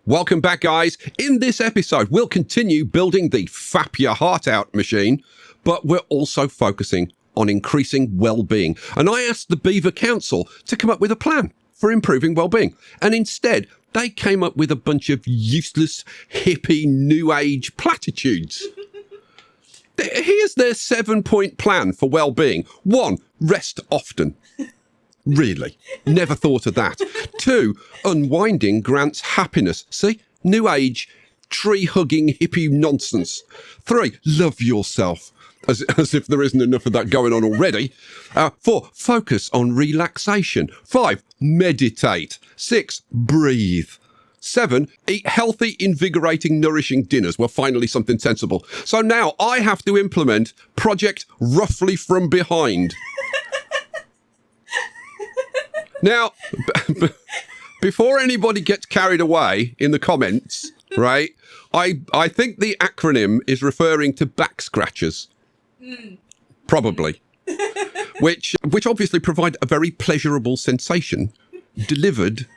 Welcome back, guys. In this episode, we'll continue building the Fap Your Heart Out machine, but we're also focusing on increasing well-being. And I asked the Beaver Council to come up with a plan for improving well-being. And instead, they came up with a bunch of useless, hippie, new age platitudes. Here's their 7-point plan for well-being. 1, rest often. Really? Never thought of that. 2, unwinding grants happiness. See? New age, tree-hugging hippie nonsense. 3, love yourself. As if there isn't enough of that going on already. 4, focus on relaxation. 5, meditate. 6, breathe. 7, eat healthy, invigorating, nourishing dinners. Well, finally something sensible. So now I have to implement Project Roughly From Behind. Now, before anybody gets carried away in the comments, right, I think the acronym is referring to back scratchers. Probably. which obviously provide a very pleasurable sensation, delivered,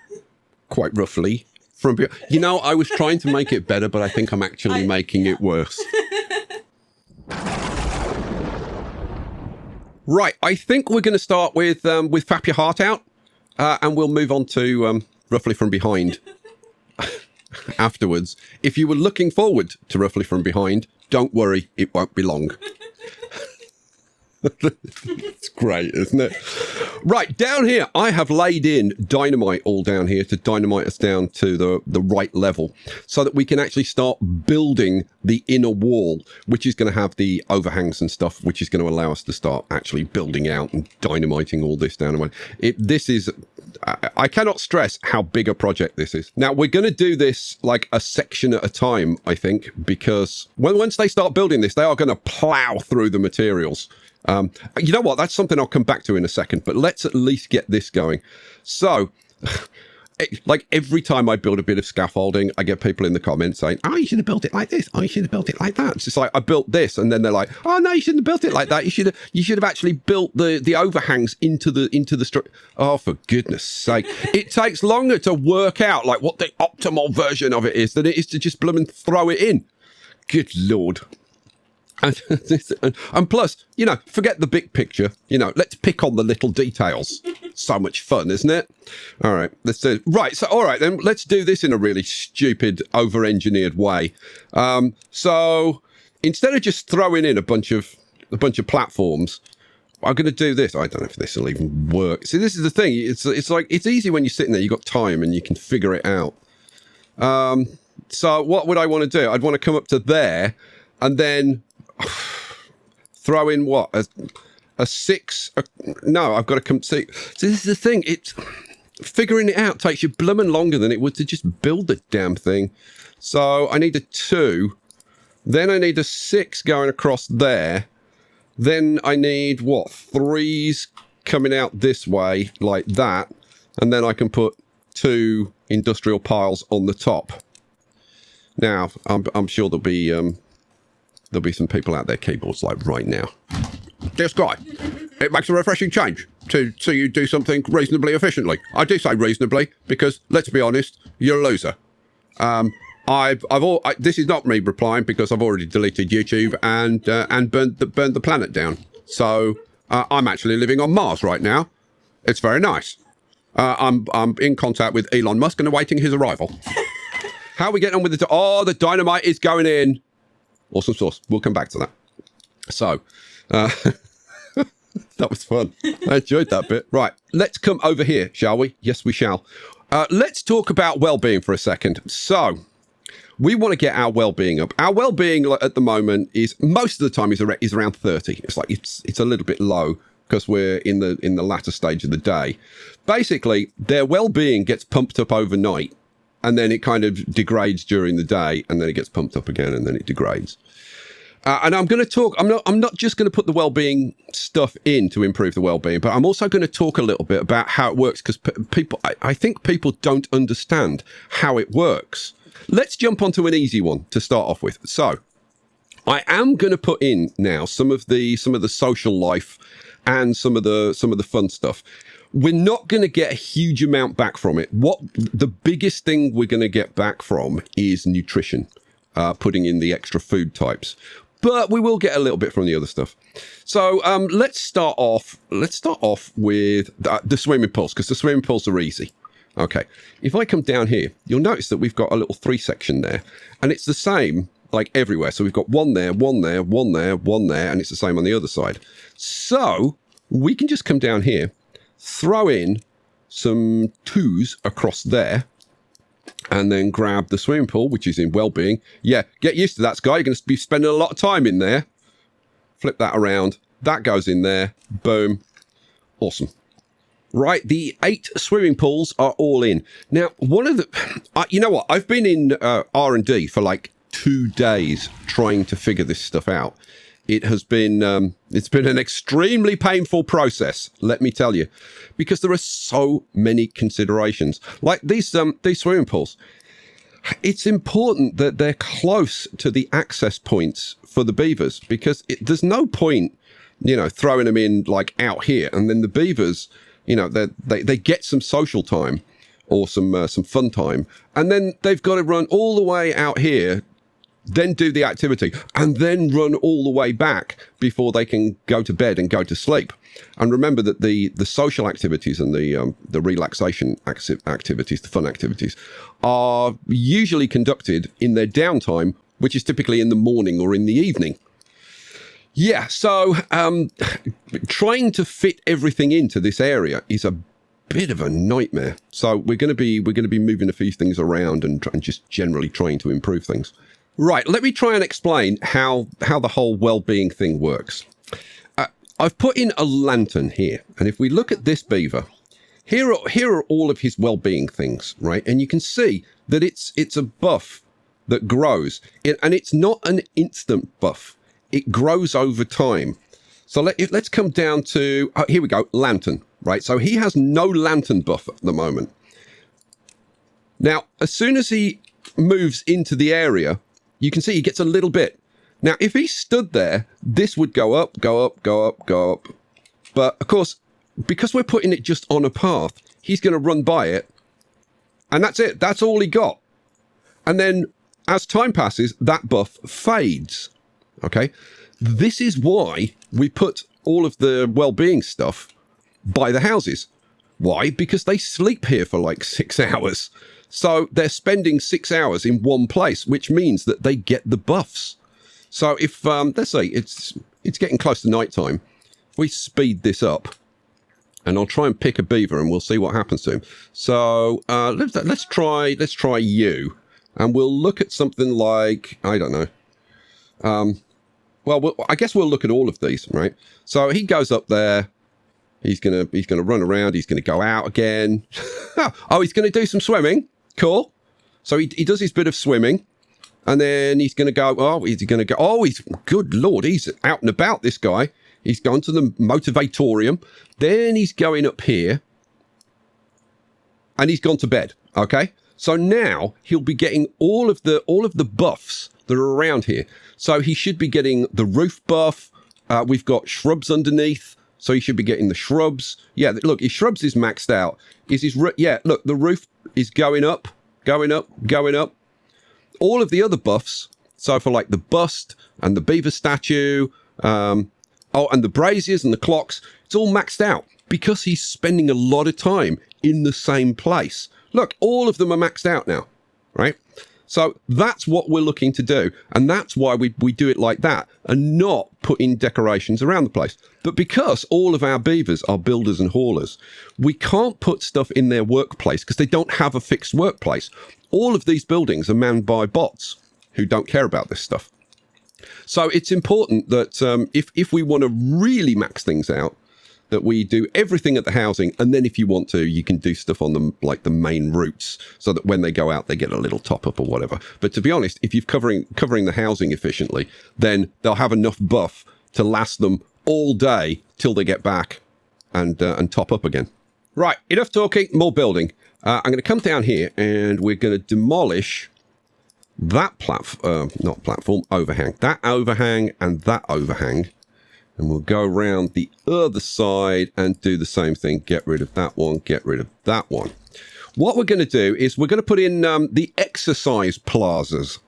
quite roughly, from behind. You know, I was trying to make it better, but I think I'm actually making it worse. Right, I think we're going to start with Fap Your Heart Out. And we'll move on to Roughly From Behind afterwards. If you were looking forward to Roughly From Behind, don't worry, it won't be long. It's great, isn't it? Right, down here, I have laid in dynamite all down here to dynamite us down to the right level so that we can actually start building the inner wall, which is going to have the overhangs and stuff, which is going to allow us to start actually building out and dynamiting all this down. This is, I cannot stress how big a project this is. Now, we're going to do this like a section at a time, I think, because once they start building this, they are going to plow through the materials. You know what? That's something I'll come back to in a second, but let's at least get this going. So, like every time I build a bit of scaffolding, I get people in the comments saying, oh, you should have built it like this. Oh, you should have built it like that. It's just like, I built this. And then they're like, oh, no, you shouldn't have built it like that. You should have actually built the overhangs into the structure. Oh, for goodness sake. It takes longer to work out like what the optimal version of it is than it is to just blooming throw it in. Good Lord. And plus, you know, forget the big picture. You know, let's pick on the little details. So much fun, isn't it? All right, let's do it. Right, so all right, then let's do this in a really stupid, over-engineered way. So instead of just throwing in a bunch of platforms, I'm going to do this. I don't know if this will even work. See, this is the thing. It's like it's easy when you're sitting there. You've got time and you can figure it out. So what would I want to do? I'd want to come up to there and then throw in what a 6. No, I've got to come see. So this is the thing. It's figuring it out takes you blooming longer than it would to just build the damn thing. So I need a 2. Then I need a 6 going across there. Then I need what 3s coming out this way like that, and then I can put 2 industrial piles on the top. Now I'm sure there'll be some people out there keyboards like right now. This guy, it makes a refreshing change to see you do something reasonably efficiently. I do say reasonably because let's be honest, you're a loser. This is not me replying because I've already deleted YouTube and burned the planet down. So I'm actually living on Mars right now. It's very nice. I'm in contact with Elon Musk and awaiting his arrival. How are we getting on with it? Oh, the dynamite is going in. Awesome sauce. We'll come back to that. So, that was fun. I enjoyed that bit. Right, let's come over here, shall we? Yes, we shall. Let's talk about well-being for a second. So, we want to get our well-being up. Our well-being at the moment is, most of the time, is around 30. It's like, it's a little bit low because we're in the latter stage of the day. Basically, their well-being gets pumped up overnight. And then it kind of degrades during the day, and then it gets pumped up again, and then it degrades. And I'm going to talk. I'm not just going to put the well-being stuff in to improve the well-being, but I'm also going to talk a little bit about how it works because I think people don't understand how it works. Let's jump onto an easy one to start off with. So, I am going to put in now some of the social life and some of the fun stuff. we're not going to get a huge amount back from it. What the biggest thing we're going to get back from is nutrition, putting in the extra food types. But we will get a little bit from the other stuff. So let's start off with the swimming pools, because the swimming pools are easy. Okay, if I come down here, you'll notice that we've got a little 3 section there, and it's the same like everywhere. So we've got one there, one there, one there, one there, and it's the same on the other side. So we can just come down here, throw in some 2s across there, and then grab the swimming pool, which is in well-being. Yeah, get used to that, Sky. You're going to be spending a lot of time in there. Flip that around. That goes in there. Boom. Awesome. Right, the 8 swimming pools are all in. Now, one of the... you know what? I've been in R&D for like 2 days trying to figure this stuff out. It has been... it's been an extremely painful process, let me tell you, because there are so many considerations. Like these swimming pools. It's important that they're close to the access points for the beavers, because there's no point, you know, throwing them in like out here, and then the beavers... You know, they get some social time or some fun time, and then they've got to run all the way out here, then do the activity, and then run all the way back before they can go to bed and go to sleep. And remember that the social activities and the relaxation activities, the fun activities, are usually conducted in their downtime, which is typically in the morning or in the evening. Yeah, so trying to fit everything into this area is a bit of a nightmare. So we're going to be moving a few things around and just generally trying to improve things. Right, let me try and explain how the whole well-being thing works. I've put in a lantern here, and if we look at this beaver, here are all of his well-being things, right? And you can see that it's a buff that grows, and it's not an instant buff. It grows over time. So let's come down to, here we go, lantern, right? So he has no lantern buff at the moment. Now, as soon as he moves into the area, you can see he gets a little bit. Now, if he stood there, this would go up, go up, go up, go up. But of course, because we're putting it just on a path, he's going to run by it. And that's it. That's all he got. And then as time passes, that buff fades. Okay, this is why we put all of the well-being stuff by the houses. Why? Because they sleep here for like 6 hours. So they're spending 6 hours in one place, which means that they get the buffs. So if, let's say it's getting close to nighttime, if we speed this up, and I'll try and pick a beaver and we'll see what happens to him. So let's try you, and we'll look at something like, I don't know. Well, I guess we'll look at all of these, right? So he goes up there. He's gonna run around. He's gonna go out again. Oh, he's gonna do some swimming. Cool. So he does his bit of swimming, and then he's gonna go. Oh, he's gonna go. Oh, he's good Lord. He's out and about. This guy. He's gone to the motivatorium. Then he's going up here, and he's gone to bed. Okay. So now he'll be getting all of the buffs that are around here. So he should be getting the roof buff. We've got shrubs underneath, so he should be getting the shrubs. Yeah, look, his shrubs is maxed out. Yeah, look, the roof is going up, going up, going up. All of the other buffs, so for like the bust and the beaver statue, and the braziers and the clocks, it's all maxed out because he's spending a lot of time in the same place. Look, all of them are maxed out now, right? So that's what we're looking to do. And that's why we do it like that and not put in decorations around the place. But because all of our beavers are builders and haulers, we can't put stuff in their workplace because they don't have a fixed workplace. All of these buildings are manned by bots who don't care about this stuff. So it's important that if we want to really max things out, that we do everything at the housing, and then if you want to, you can do stuff on them like the main routes, so that when they go out, they get a little top up or whatever. But to be honest, if you're covering the housing efficiently, then they'll have enough buff to last them all day till they get back and top up again. Right, enough talking, more building. I'm going to come down here and we're going to demolish that overhang, that overhang and that overhang. And we'll go around the other side and do the same thing. Get rid of that one, get rid of that one. What we're going to do is we're going to put in the exercise plazas.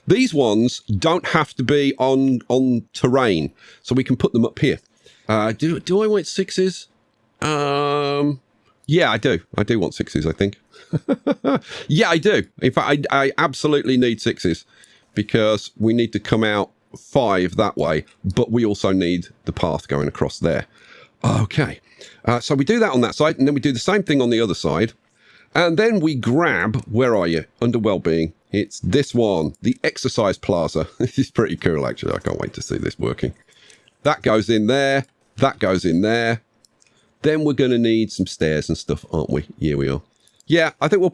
These ones don't have to be on terrain, so we can put them up here. Do I want 6s? Yeah, I do. I do want 6s, I think. Yeah, I do. In fact, I absolutely need 6s because we need to come out 5 that way, but we also need the path going across there. Okay, so we do that on that side, and then we do the same thing on the other side. And then we grab, where are you? Under well-being. It's this one, the exercise plaza. This is pretty cool, actually. I can't wait to see this working. That goes in there. That goes in there. Then we're going to need some stairs and stuff, aren't we? Yeah, we are. Yeah, I think we'll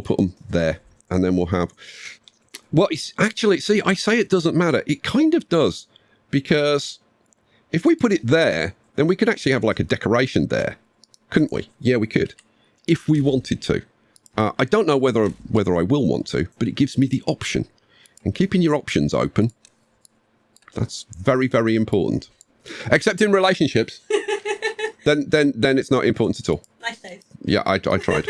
put them there, and then we'll have. Well, it's actually, see, I say it doesn't matter. It kind of does, because if we put it there, then we could actually have like a decoration there, couldn't we? Yeah, we could, if we wanted to. I don't know whether I will want to, but it gives me the option. And keeping your options open, that's very, very important. Except in relationships, then it's not important at all. Nice save. Yeah, I tried.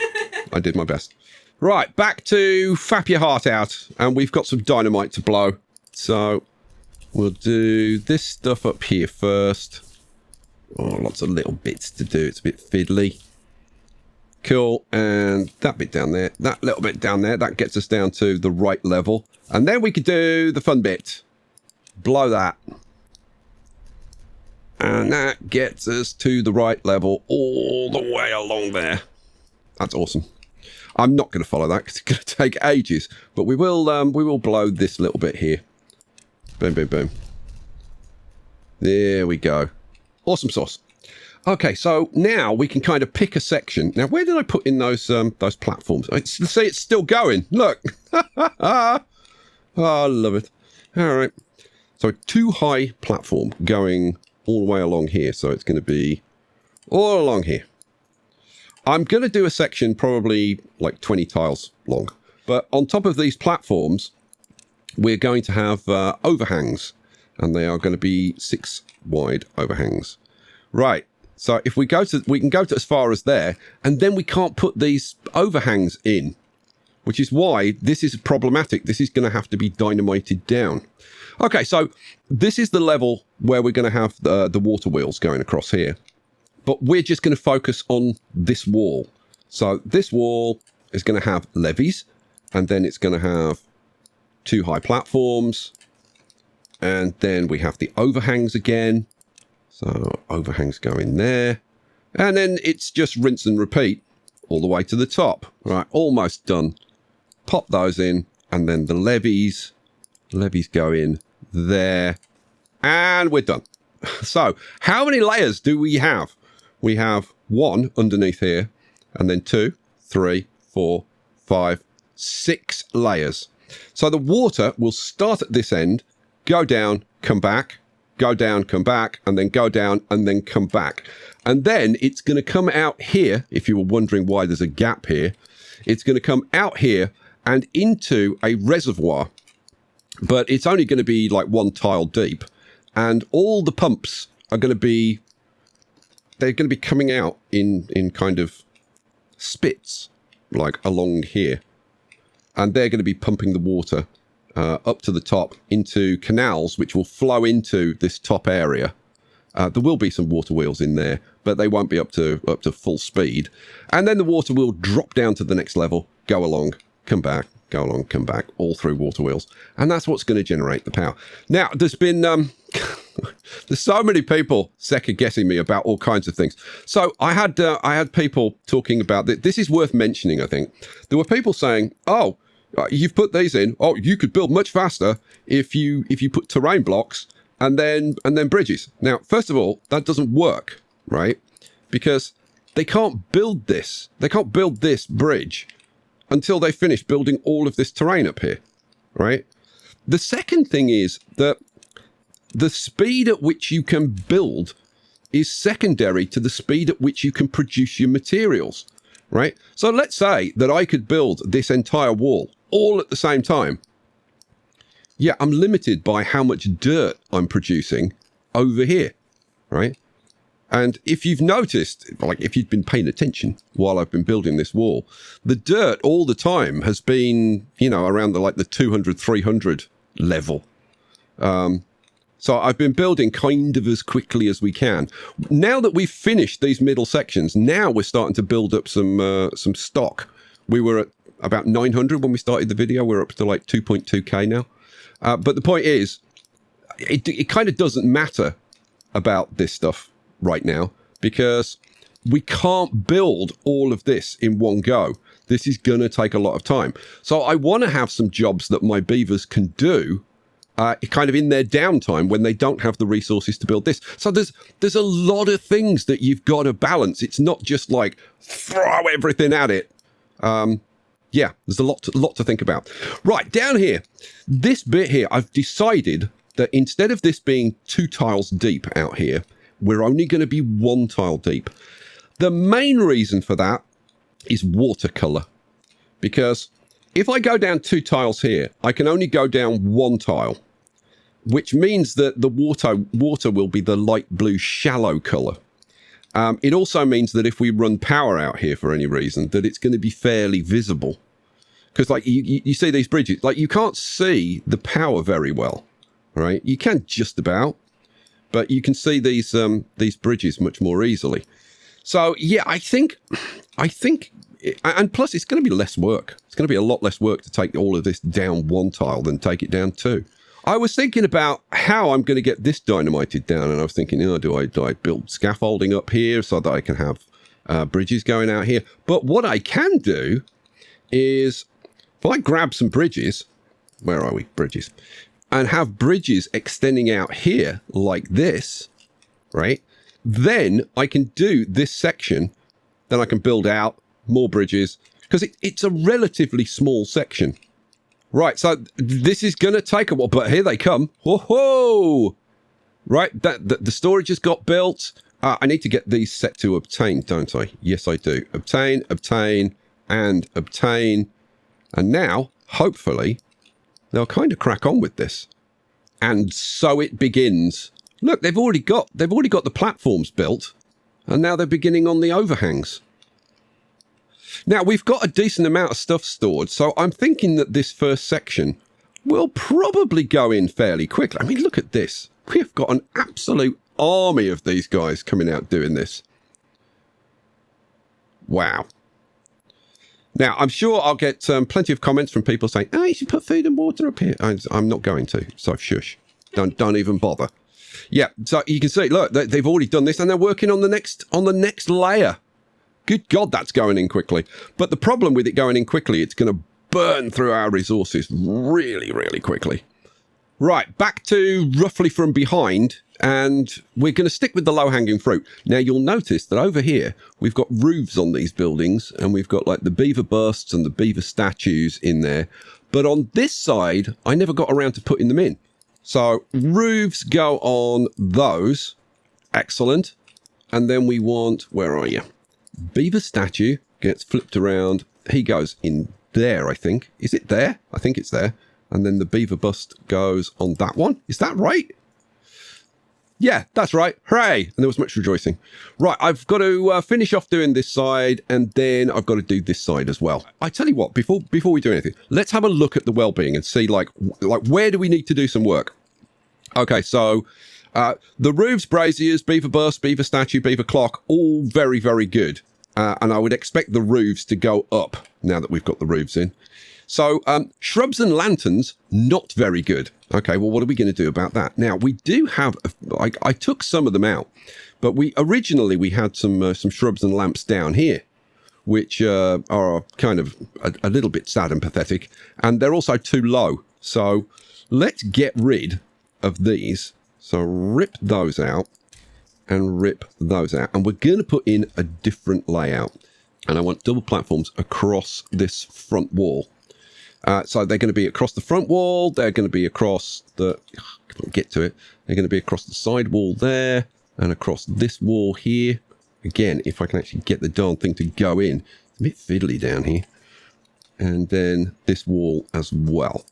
I did my best. Right, back to fap your heart out, and we've got some dynamite to blow. So we'll do this stuff up here first. Oh, lots of little bits to do. It's a bit fiddly. Cool, and that bit down there, that little bit down there, that gets us down to the right level. And then we could do the fun bit. Blow that. And that gets us to the right level all the way along there. That's awesome. I'm not going to follow that because it's going to take ages, but we will blow this little bit here. Boom, boom, boom. There we go. Awesome sauce. Okay, so now we can kind of pick a section. Now, where did I put in those platforms? See, it's still going. Look. Oh, I love it. All right. So 2 high platform going all the way along here. So it's going to be all along here. I'm going to do a section probably like 20 tiles long. But on top of these platforms, we're going to have overhangs. And they are going to be 6 wide overhangs. Right. So if we can go to as far as there, and then we can't put these overhangs in, which is why this is problematic. This is going to have to be dynamited down. Okay, so this is the level where we're going to have the water wheels going across here. But we're just going to focus on this wall. So this wall is going to have levees, and then it's going to have 2 high platforms, and then we have the overhangs again. So overhangs go in there, and then it's just rinse and repeat all the way to the top. Right, almost done. Pop those in, and then the levees go in there, and we're done. So how many layers do we have? We have 1 underneath here, and then 2, 3, 4, 5, 6 layers. So the water will start at this end, go down, come back, go down, come back, and then go down, and then come back. And then it's going to come out here, if you were wondering why there's a gap here, it's going to come out here and into a reservoir. But it's only going to be like 1 tile deep. And all the pumps are going to be, they're going to be coming out in kind of spits, like along here. And they're going to be pumping the water up to the top into canals, which will flow into this top area. There will be some water wheels in there, but they won't be up to full speed. And then the water will drop down to the next level, go along, come back, go along, come back, all through water wheels. And that's what's going to generate the power. Now, there's been there's so many people second guessing me about all kinds of things. So I had people talking about this. This is worth mentioning, I think. There were people saying, oh, you've put these in. Oh, you could build much faster if you put terrain blocks and then bridges. Now, first of all, that doesn't work, right? Because they can't build this. They can't build this bridge until they finish building all of this terrain up here, right? The second thing is that the speed at which you can build is secondary to the speed at which you can produce your materials, right? So let's say that I could build this entire wall all at the same time. Yeah, I'm limited by how much dirt I'm producing over here. right? And if you've noticed, like if you've been paying attention while I've been building this wall, the dirt all the time has been, you know, around the 200, 300 level. So I've been building kind of as quickly as we can. Now that we've finished these middle sections, now we're starting to build up some stock. We were at about 900 when we started the video. We're up to like 2.2k now. But the point is, it kind of doesn't matter about this stuff right now, because we can't build all of this in one go. This is going to take a lot of time. So I want to have some jobs that my beavers can do kind of in their downtime when they don't have the resources to build this. So there's a lot of things that you've got to balance. It's not just like throw everything at it. Yeah, there's a lot to think about. Right, down here, this bit here, I've decided that instead of this being 2 tiles deep out here, we're only going to be 1 tile deep. The main reason for that is watercolor. Because if I go down 2 tiles here, I can only go down 1 tile, which means that the water will be the light blue shallow color. It also means that if we run power out here for any reason, that it's going to be fairly visible. Because like you see these bridges, like you can't see the power very well, right? You can just about, but you can see these bridges much more easily. So yeah, I think, and plus it's going to be less work. It's going to be a lot less work to take all of this down 1 tile than take it down 2. I was thinking about how I'm going to get this dynamited down, and I was thinking, oh, do I build scaffolding up here so that I can have bridges going out here? But what I can do is, if I grab some bridges, where are we? Bridges. And have bridges extending out here like this, right? Then I can do this section. Then I can build out more bridges, because it's a relatively small section. Right, so this is going to take a while, but here they come. Whoa! Right, the storage has got built. I need to get these set to obtain, don't I? Yes, I do. Obtain, obtain, and obtain. And now, hopefully, they'll kind of crack on with this. And so it begins. Look, they've already got the platforms built, and now they're beginning on the overhangs. Now, we've got a decent amount of stuff stored, so I'm thinking that this first section will probably go in fairly quickly. I mean, look at this. We've got an absolute army of these guys coming out doing this. Wow. Now, I'm sure I'll get plenty of comments from people saying, oh, you should put food and water up here. I'm not going to, so shush. Don't even bother. Yeah, so you can see, look, they've already done this, and they're working on the next layer. Good God, that's going in quickly. But the problem with it going in quickly, it's going to burn through our resources really, really quickly. Right, back to roughly from behind, and we're going to stick with the low-hanging fruit. Now, you'll notice that over here, we've got roofs on these buildings, and we've got like the beaver busts and the beaver statues in there. But on this side, I never got around to putting them in. So roofs go on those. Excellent. And then we want, where are you? Beaver statue gets flipped around. He goes in there, I think. Is it there? I think it's there. And then the beaver bust goes on that one. Is that right? Yeah, that's right. Hooray! And there was much rejoicing. Right, I've got to finish off doing this side, and then I've got to do this side as well. I tell you what, before we do anything, let's have a look at the well-being and see like where do we need to do some work. Okay, so the roofs, braziers, beaver bust, beaver statue, beaver clock, all very, very good. And I would expect the roofs to go up now that we've got the roofs in. So shrubs and lanterns, not very good. Okay, well, what are we going to do about that? Now, we do have, I took some of them out, but originally we had some shrubs and lamps down here, which are kind of a little bit sad and pathetic. And they're also too low. So let's get rid of these. So rip those out and rip those out. And we're going to put in a different layout. And I want double platforms across this front wall. So they're going to be across the front wall. They're going to be across the, get to it. They're going to be across the side wall there and across this wall here. Again, if I can actually get the darn thing to go in. It's a bit fiddly down here. And then this wall as well.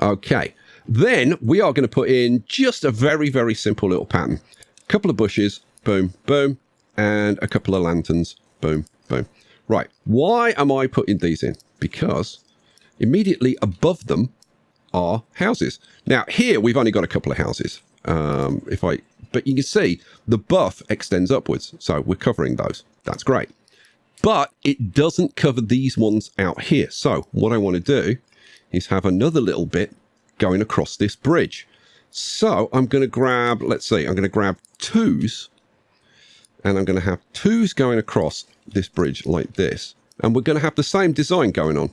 Okay. Then we are going to put in just a very, very simple little pattern. couple of bushes, boom, boom, and a couple of lanterns, boom, boom. Right, why am I putting these in? Because immediately above them are houses. Now, here we've only got a couple of houses. But you can see the buff extends upwards, so we're covering those. That's great. But it doesn't cover these ones out here. So what I want to do is have another little bit going across this bridge. So I'm going to grab, let's see, I'm going to grab 2s, and I'm going to have 2s going across this bridge like this. And we're going to have the same design going on.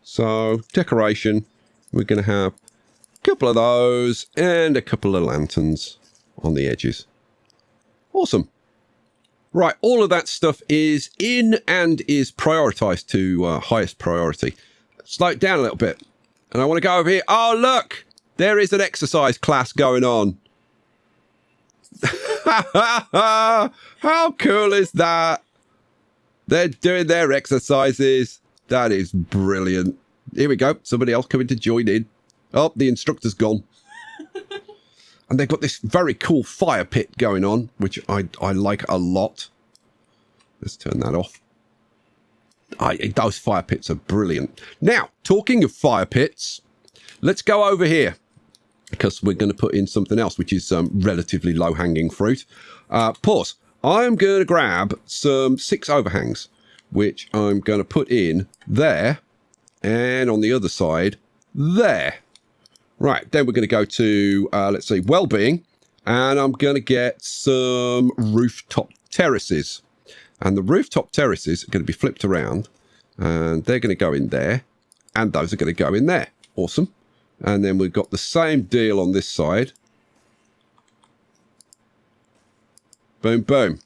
So decoration, we're going to have a couple of those and a couple of lanterns on the edges. Awesome. Right, all of that stuff is in and is prioritized to highest priority. Slow it down a little bit. And I want to go over here. Oh, look! There is an exercise class going on. How cool is that? They're doing their exercises. That is brilliant. Here we go. Somebody else coming to join in. Oh, the instructor's gone. And they've got this very cool fire pit going on, which I like a lot. Let's turn that off. Those fire pits are brilliant. Now, talking of fire pits, let's go over here, because we're going to put in something else, which is relatively low-hanging fruit. Pause. I'm going to grab some 6 overhangs, which I'm going to put in there, and on the other side, there. Right, then we're going to go to, let's see, well-being, and I'm going to get some rooftop terraces. And the rooftop terraces are going to be flipped around, and they're going to go in there, and those are going to go in there. Awesome. And then we've got the same deal on this side. Boom, boom.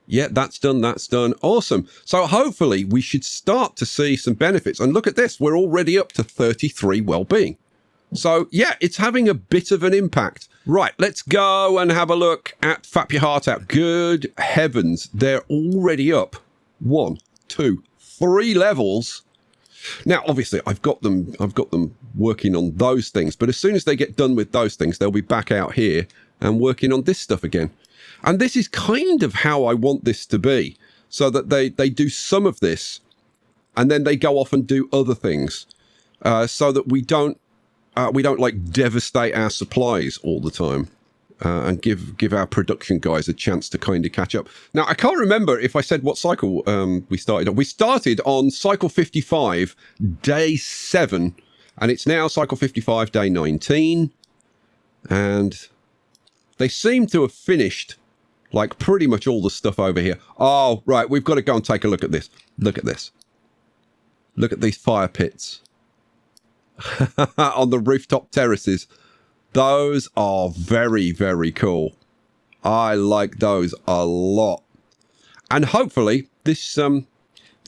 Yeah, that's done, that's done. Awesome. So hopefully we should start to see some benefits. And look at this, we're already up to 33 well-being. So, yeah, it's having a bit of an impact. Right, let's go and have a look at Fap Your Heart Out. Good heavens, they're already up 1, 2, 3 levels. Now, obviously, I've got them working on those things. But as soon as they get done with those things, they'll be back out here and working on this stuff again. And this is kind of how I want this to be. So that they do some of this, and then they go off and do other things. So that we don't like devastate our supplies all the time, and give our production guys a chance to kind of catch up. Now, I can't remember if I said what cycle we started on. We started on cycle 55, day 7, and it's now cycle 55, day 19. And they seem to have finished like pretty much all the stuff over here. Oh, right, we've got to go and take a look at this. Look at this. Look at these fire pits. On the rooftop terraces. Those are very, very cool. I like those a lot. And hopefully this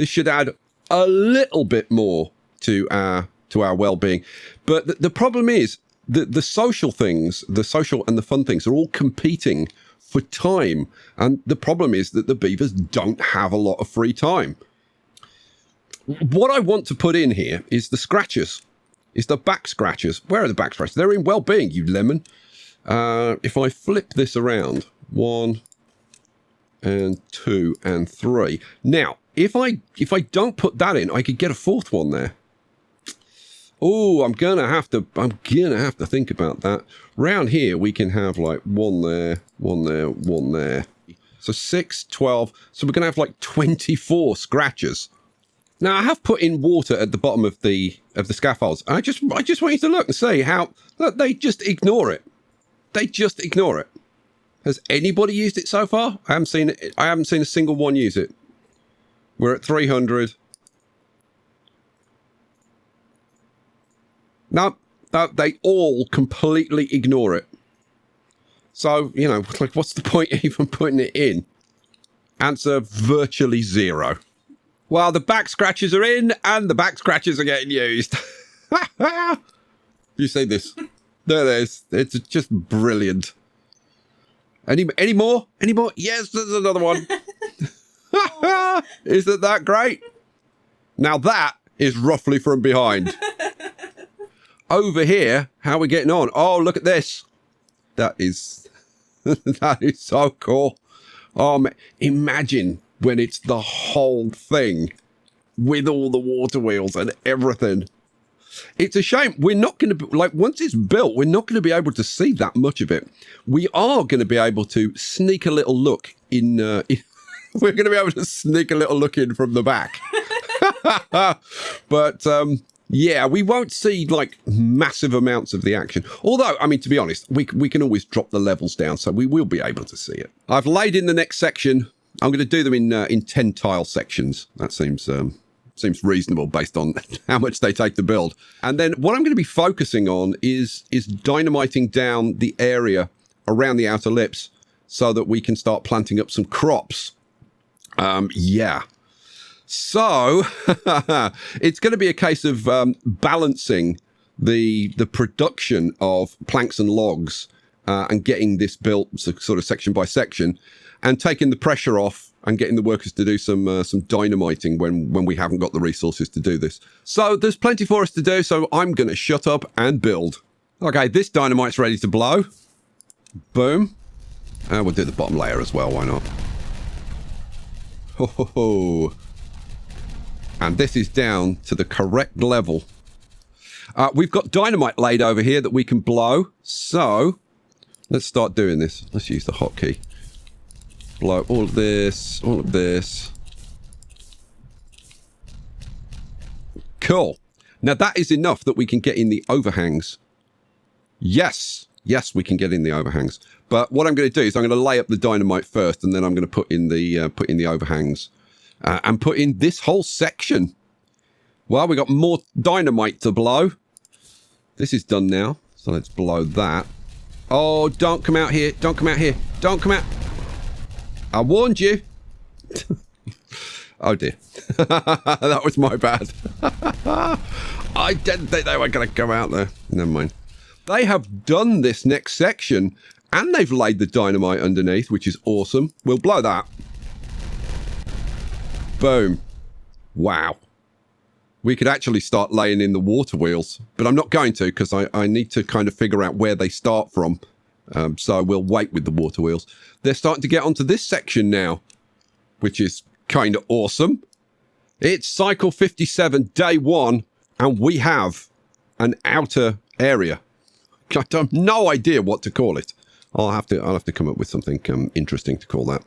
should add a little bit more to our well-being. But the problem is that the social things, the social and the fun things are all competing for time. And the problem is that the beavers don't have a lot of free time. What I want to put in here is the scratchers. Is the back scratchers. Where are the back scratchers? They're in well-being, you lemon. If I flip this around, 1 and 2 and 3. Now, if I don't put that in, I could get a 4th one there. Oh, I'm gonna have to think about that. Round here we can have like 1 there, 1 there, 1 there. So 6, 12. So we're gonna have like 24 scratchers. Now, I have put in water at the bottom of the scaffolds. I just want you to look and see how... Look, they just ignore it. They just ignore it. Has anybody used it so far? I haven't seen it. I haven't seen a single one use it. We're at 300. No, they all completely ignore it. So, you know, like, what's the point of even putting it in? Answer, virtually 0. Well, the back scratches are in, and the back scratches are getting used. You see this? There it is. It's just brilliant. Any more? Any more? Yes, there's another one. Isn't that great? Now that is roughly from behind. Over here, how are we getting on? Oh, look at this. That is... That is so cool. Imagine when it's the whole thing with all the water wheels and everything. It's a shame. We're not going to, like, once it's built, we're not going to be able to see that much of it. We are going to be able to sneak a little look in, we're going to be able to sneak a little look in from the back. But, yeah, we won't see, like, massive amounts of the action. Although, I mean, to be honest, we can always drop the levels down, so we will be able to see it. I've laid in the next section. I'm going to do them in 10 tile sections. That seems reasonable based on how much they take to build. And then what I'm going to be focusing on is dynamiting down the area around the outer lips so that we can start planting up some crops. Yeah. So it's going to be a case of balancing the production of planks and logs and getting this built sort of section by section and taking the pressure off and getting the workers to do some dynamiting when we haven't got the resources to do this. So there's plenty for us to do, so I'm going to shut up and build. Okay, this dynamite's ready to blow. Boom. And we'll do the bottom layer as well, why not? Ho, ho, ho. And this is down to the correct level. We've got dynamite laid over here that we can blow. So let's start doing this. Let's use the hotkey. Blow all of this, all of this. Cool. Now that is enough that we can get in the overhangs. Yes. Yes, we can get in the overhangs. But what I'm going to do is I'm going to lay up the dynamite first, and then I'm going to put in the overhangs. And put in this whole section. Well, we got more dynamite to blow. This is done now. So let's blow that. Oh, don't come out here. Don't come out here. Don't come out. I warned you. Oh, dear. That was my bad. I didn't think they were going to come out there. Never mind. They have done this next section, and they've laid the dynamite underneath, which is awesome. We'll blow that. Boom. Wow. We could actually start laying in the water wheels, but I'm not going to because I need to kind of figure out where they start from. So we'll wait with the water wheels. They're starting to get onto this section now, which is kind of awesome. It's cycle 57, day 1, and we have an outer area. I have no idea what to call it. I'll have to come up with something interesting to call that.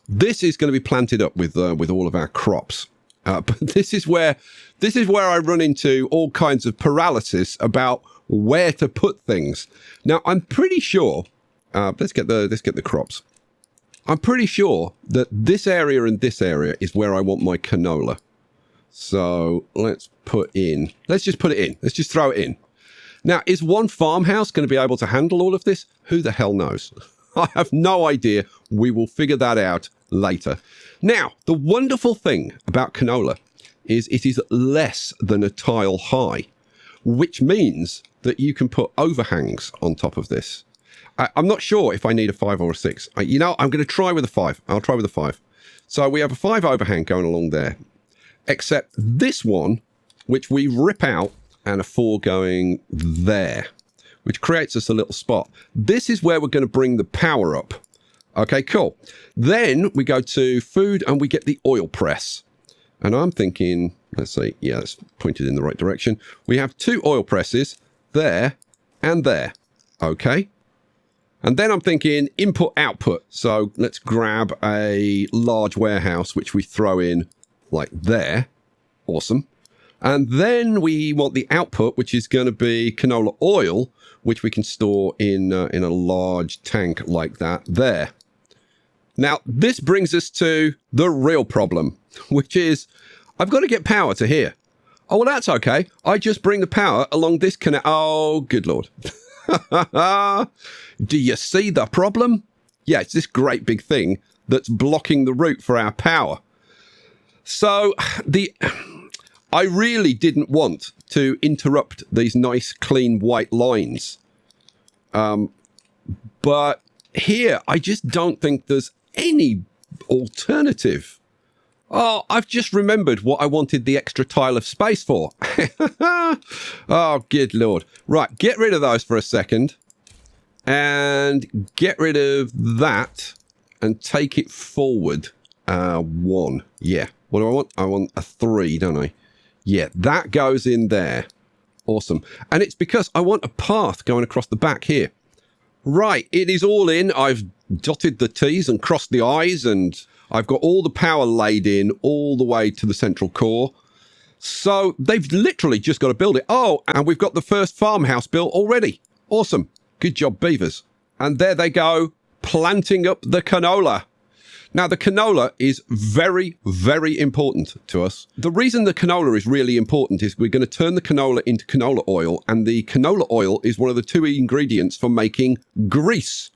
This is going to be planted up with all of our crops. But this is where I run into all kinds of paralysis about where to put things. Now, I'm pretty sure, let's get the crops. I'm pretty sure that this area and this area is where I want my canola. So let's just put it in. Let's just throw it in. Now, is one farmhouse going to be able to handle all of this? Who the hell knows? I have no idea. We will figure that out later. Now, the wonderful thing about canola is it is less than a tile high, which means that you can put overhangs on top of this. I'm not sure if I need a 5 or a 6. I'm going to try with a 5. I'll try with a 5. So we have a 5 overhang going along there, except this one, which we rip out, and a 4 going there, which creates us a little spot. This is where we're going to bring the power up. Okay, cool. Then we go to food and we get the oil press. And I'm thinking, let's see, yeah, it's pointed in the right direction. We have 2 oil presses there and there. Okay. And then I'm thinking input output. So let's grab a large warehouse, which we throw in like there. Awesome. And then we want the output, which is going to be canola oil, which we can store in a large tank like that there. Now, this brings us to the real problem, which is I've got to get power to here. Oh, well, that's okay. I just bring the power along this canal. Oh, good Lord. Do you see the problem? Yeah, it's this great big thing that's blocking the route for our power. So I really didn't want to interrupt these nice, clean, white lines. But here, I just don't think there's any alternative. Oh, I've just remembered what I wanted the extra tile of space for. Oh, good Lord. Right, get rid of those for a second. and get rid of that and take it forward 1. Yeah. What do I want? I want a 3, don't I? Yeah, that goes in there. Awesome. And it's because I want a path going across the back here. Right, it is all in. I've dotted the T's and crossed the I's, and I've got all the power laid in all the way to the central core. So they've literally just got to build it. Oh, and we've got the first farmhouse built already. Awesome. Good job, beavers. And there they go, planting up the canola. Now, the canola is very, very important to us. The reason the canola is really important is we're going to turn the canola into canola oil, and the canola oil is one of the 2 ingredients for making grease.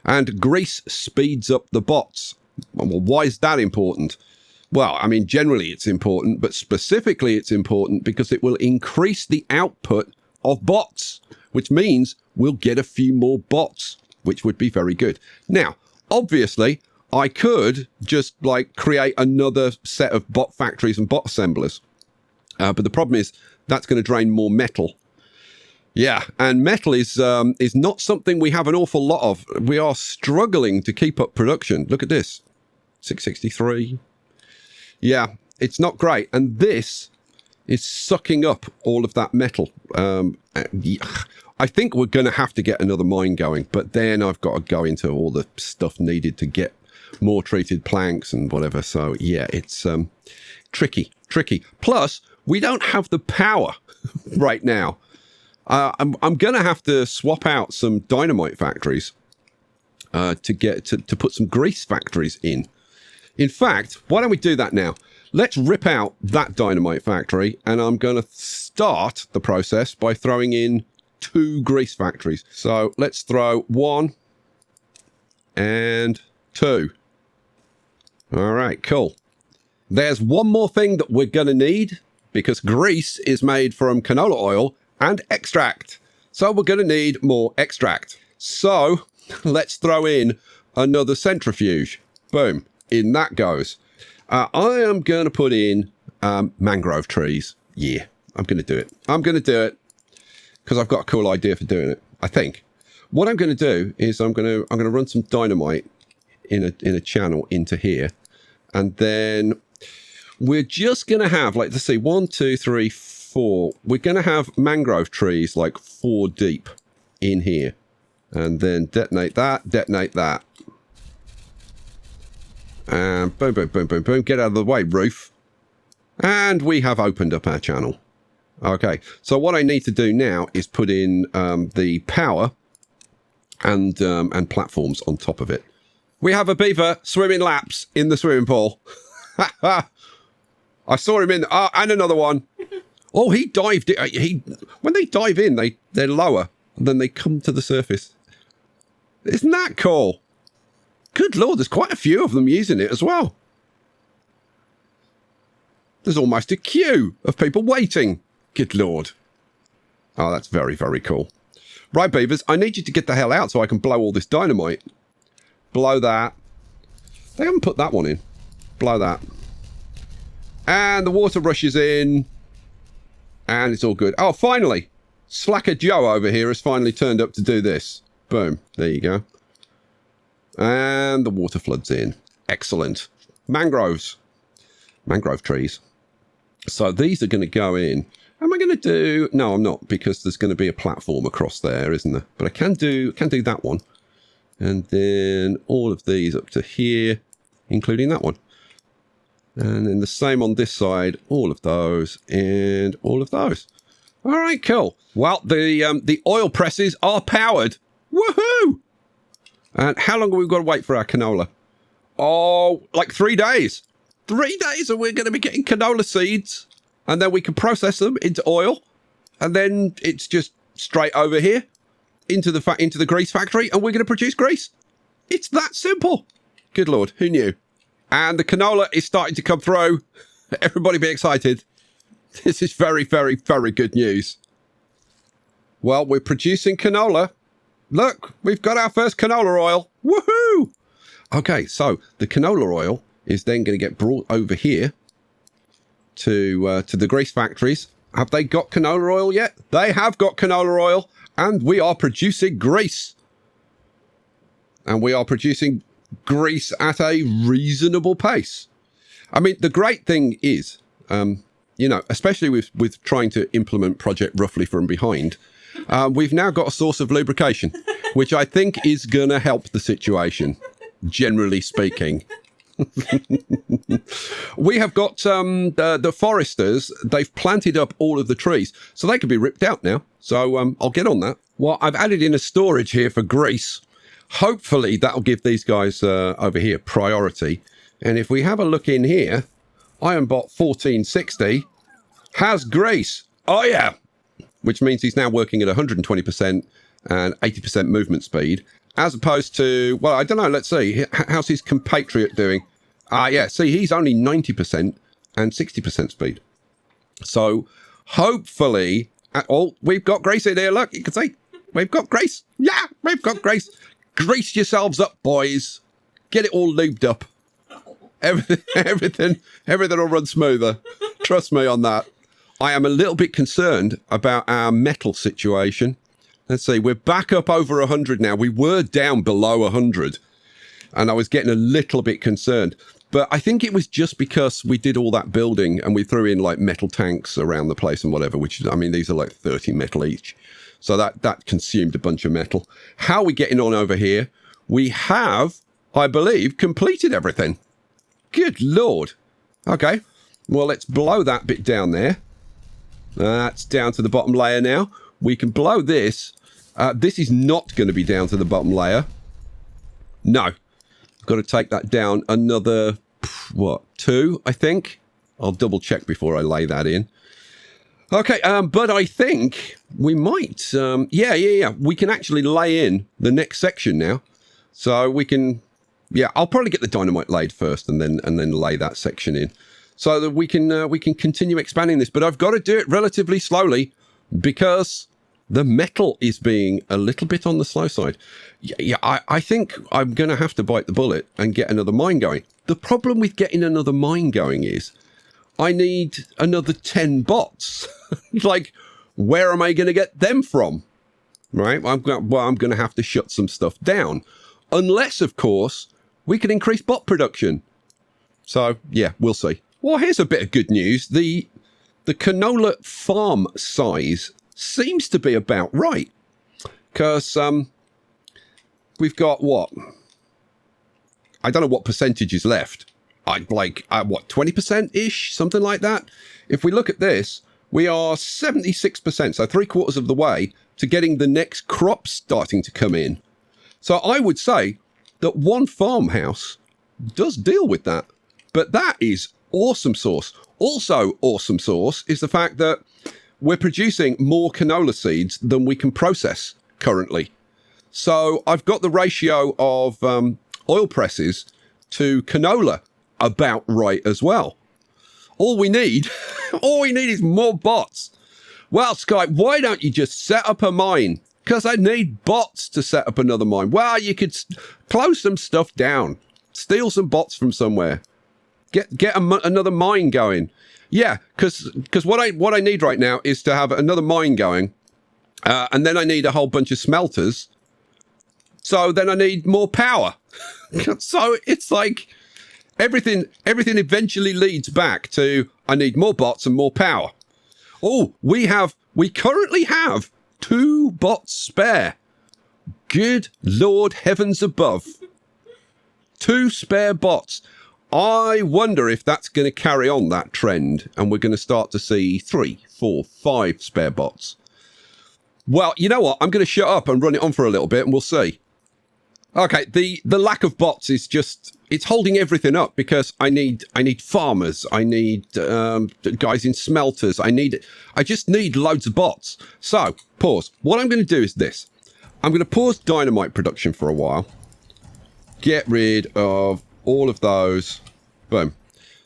And grease speeds up the bots. Well, why is that important? Well, I mean, generally it's important, but specifically it's important because it will increase the output of bots, which means we'll get a few more bots, which would be very good. Now, obviously, I could just like create another set of bot factories and bot assemblers. But the problem is that's going to drain more metal. Yeah, and metal is not something we have an awful lot of. We are struggling to keep up production. Look at this. 663. Yeah, it's not great. And this is sucking up all of that metal. I think we're going to have to get another mine going, but then I've got to go into all the stuff needed to get more treated planks and whatever. So yeah, it's tricky. Plus, we don't have the power right now. I'm going to have to swap out some dynamite factories to put some grease factories in. In fact, why don't we do that now? Let's rip out that dynamite factory, and I'm going to start the process by throwing in 2 grease factories. So let's throw 1 and 2. All right, cool. There's one more thing that we're going to need, because grease is made from canola oil and extract. So we're going to need more extract. So let's throw in another centrifuge. Boom. In that goes. I am going to put in mangrove trees. Yeah, I'm going to do it. I'm going to do it because I've got a cool idea for doing it, I think. What I'm going to do is I'm going to run some dynamite in a channel into here. And then we're just going to have, like, let's see, 1, 2, 3, 4. We're going to have mangrove trees like 4 deep in here. And then detonate that, detonate that. And boom, boom, boom, boom, boom. Get out of the way, roof. And we have opened up our channel. Okay, so what I need to do now is put in the power and platforms on top of it. We have a beaver swimming laps in the swimming pool. I saw him in. And another one. Oh, he dived. When they dive in, they're lower, and then they come to the surface. Isn't that cool? Good Lord, there's quite a few of them using it as well. There's almost a queue of people waiting. Good Lord. Oh, that's very, very cool. Right, beavers, I need you to get the hell out so I can blow all this dynamite. Blow that. They haven't put that one in. Blow that. And the water rushes in. And it's all good. Oh, finally. Slacker Joe over here has finally turned up to do this. Boom. There you go. And the water floods in. Excellent. Mangroves. Mangrove trees. So these are going to go in. Am I going to do... No, I'm not, because there's going to be a platform across there, isn't there? But I can do that one. And then all of these up to here, including that one. And then the same on this side, all of those and all of those. All right, cool. Well, the oil presses are powered. Woohoo! And how long have we got to wait for our canola? Oh, like 3 days. 3 days and we're going to be getting canola seeds. And then we can process them into oil. And then it's just straight over here into the grease factory. And we're going to produce grease. It's that simple. Good Lord, who knew? And the canola is starting to come through. Everybody be excited. This is very, very, very good news. Well, we're producing canola. Look, we've got our first canola oil. Woohoo! Okay, so the canola oil is then going to get brought over here to the grease factories. Have they got canola oil yet? They have got canola oil, and we are producing grease. and we are producing grease at a reasonable pace. I mean, the great thing is, you know, especially with trying to implement Project Roughly from behind, we've now got a source of lubrication, which I think is going to help the situation, generally speaking. We have got the foresters. They've planted up all of the trees, so they can be ripped out now. So I'll get on that. Well, I've added in a storage here for grease. Hopefully that'll give these guys over here priority. And if we have a look in here, Ironbot 1460 has grease. Oh, yeah. Which means he's now working at 120% and 80% movement speed, as opposed to, well, I don't know. Let's see. How's his compatriot doing? Yeah, see, he's only 90% and 60% speed. So hopefully, we've got grace in here. Look, you can see we've got grace. Yeah, we've got grace. Grease yourselves up, boys. Get it all lubed up. Everything will run smoother. Trust me on that. I am a little bit concerned about our metal situation. Let's see, we're back up over 100 now. We were down below 100, and I was getting a little bit concerned. But I think it was just because we did all that building and we threw in like metal tanks around the place and whatever, which, I mean, these are like 30 metal each. So that consumed a bunch of metal. How are we getting on over here? We have, I believe, completed everything. Good Lord. Okay. Well, let's blow that bit down there. That's down to the bottom layer now. We can blow this. This is not going to be down to the bottom layer. No. I've got to take that down another, what, 2, I think? I'll double check before I lay that in. Okay, but I think we might. Yeah. We can actually lay in the next section now. So we can... Yeah, I'll probably get the dynamite laid first and then lay that section in so that we can continue expanding this. But I've got to do it relatively slowly because the metal is being a little bit on the slow side. Yeah, I think I'm going to have to bite the bullet and get another mine going. The problem with getting another mine going is I need another 10 bots. Like, where am I going to get them from? Right? Well, I'm going to have to shut some stuff down. Unless, of course, we can increase bot production. So, yeah, we'll see. Well, here's a bit of good news. The canola farm size seems to be about right. Because we've got, what? I don't know what percentage is left. What, 20%-ish? Something like that? If we look at this, we are 76%, so 3/4 of the way to getting the next crop starting to come in. So I would say that one farmhouse does deal with that. But that is awesome sauce. Also awesome sauce is the fact that we're producing more canola seeds than we can process currently. So I've got the ratio of oil presses to canola about right as well. All we need is more bots. Well, Skype, why don't you just set up a mine? Because I need bots to set up another mine. Well, you could close some stuff down. Steal some bots from somewhere. Get another mine going. Yeah, because what I need right now is to have another mine going. And then I need a whole bunch of smelters. So then I need more power. So it's like everything eventually leads back to I need more bots and more power. Oh, we currently have 2 bots spare. Good Lord heavens above. 2 spare bots. I wonder if that's going to carry on that trend and we're going to start to see 3, 4, 5 spare bots. Well, you know what? I'm going to shut up and run it on for a little bit and we'll see. Okay, the lack of bots is just, it's holding everything up because I need farmers, I need guys in smelters, I just need loads of bots. So, pause. What I'm going to do is this. I'm going to pause dynamite production for a while. Get rid of all of those. Boom.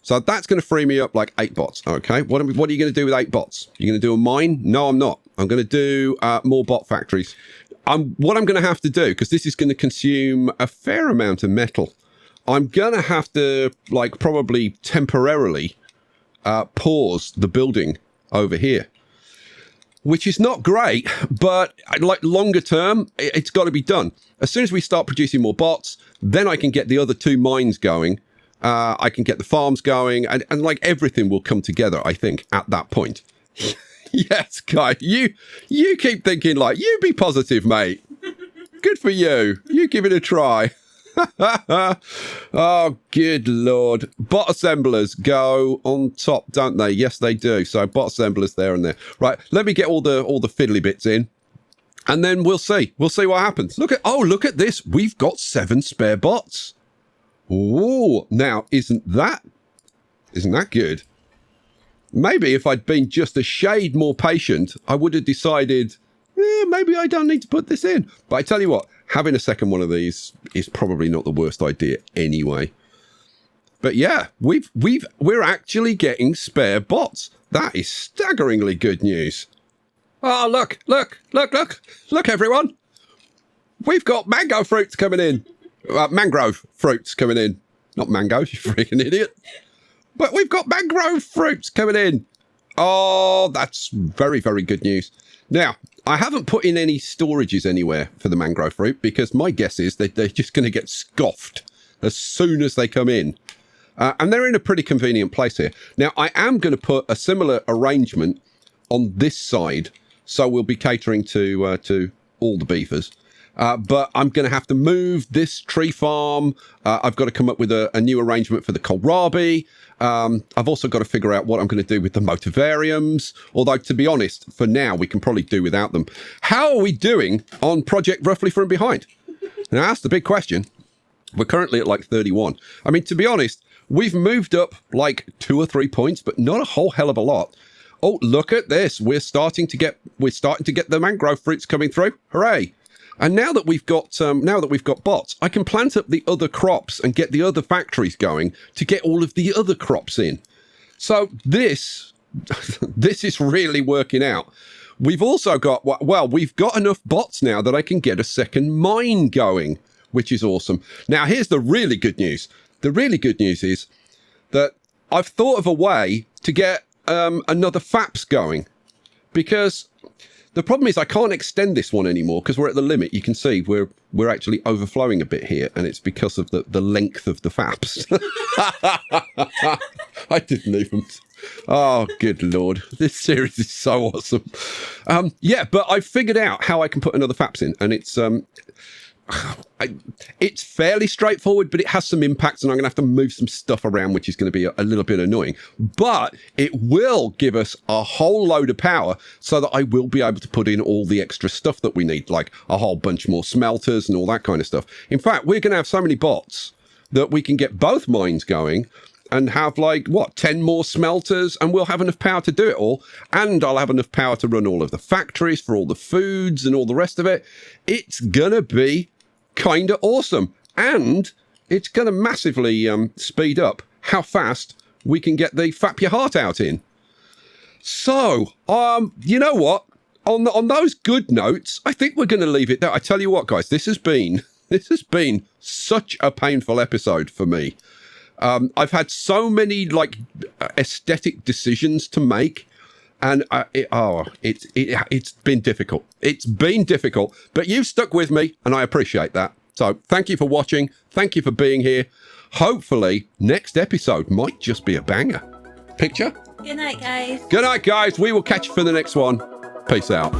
So that's going to free me up like 8 bots. Okay, what are you going to do with 8 bots? You're going to do a mine? No, I'm not. I'm going to do more bot factories. What I'm going to have to do, because this is going to consume a fair amount of metal, I'm going to have to, like, probably temporarily pause the building over here. which is not great, but like longer term, it's got to be done. As soon as we start producing more bots, then I can get the other 2 mines going. I can get the farms going, and like everything will come together, I think, at that point. Yes, Guy, you keep thinking like, you be positive, mate. Good for you. You give it a try. Oh, good Lord. Bot assemblers go on top, don't they? Yes, they do. So bot assemblers there and there. Right, let me get all the fiddly bits in, and then we'll see. We'll see what happens. Look at this. We've got 7 spare bots. Ooh, now, isn't that good? Maybe if I'd been just a shade more patient, I would have decided, maybe I don't need to put this in. But I tell you what, having a second one of these is probably not the worst idea anyway. But yeah, we're actually getting spare bots. That is staggeringly good news. Oh, look, everyone. We've got mango fruits coming in. Mangrove fruits coming in. Not mangoes, you freaking idiot. But we've got mangrove fruits coming in. Oh, that's very, very good news. Now, I haven't put in any storages anywhere for the mangrove fruit because my guess is that they're just going to get scoffed as soon as they come in. And they're in a pretty convenient place here. Now, I am going to put a similar arrangement on this side, so we'll be catering to all the beavers. But I'm going to have to move this tree farm. I've got to come up with a new arrangement for the kohlrabi. I've also got to figure out what I'm going to do with the motivariums. Although, to be honest, for now, we can probably do without them. How are we doing on Project Roughly From Behind? Now, that's the big question. We're currently at like 31. I mean, to be honest, we've moved up like 2 or 3 points, but not a whole hell of a lot. Oh, look at this. We're starting to get the mangrove fruits coming through. Hooray. And now that we've got bots, I can plant up the other crops and get the other factories going to get all of the other crops in. So this is really working out. We've also got, well, we've got enough bots now that I can get a second mine going, which is awesome. Now, here's the really good news. The really good news is that I've thought of a way to get another FAPS going, because the problem is I can't extend this one anymore because we're at the limit. You can see we're actually overflowing a bit here, and it's because of the length of the FAPS. I didn't even... Oh, good Lord. This series is so awesome. Yeah, but I figured out how I can put another FAPS in, and it's fairly straightforward, but it has some impacts, and I'm going to have to move some stuff around, which is going to be a little bit annoying. But it will give us a whole load of power so that I will be able to put in all the extra stuff that we need, like a whole bunch more smelters and all that kind of stuff. In fact, we're going to have so many bots that we can get both mines going and have like, 10 more smelters, and we'll have enough power to do it all. And I'll have enough power to run all of the factories for all the foods and all the rest of it. It's going to be kind of awesome, and it's going to massively speed up how fast we can get the Fap Your Heart Out in. So, you know what? On those good notes, I think we're going to leave it there. I tell you what, guys, this has been such a painful episode for me. I've had so many like aesthetic decisions to make, and it's been difficult. It's been difficult, but you've stuck with me, and I appreciate that. So thank you for watching. Thank you for being here. Hopefully, next episode might just be a banger. Picture? Good night, guys. Good night, guys. We will catch you for the next one. Peace out.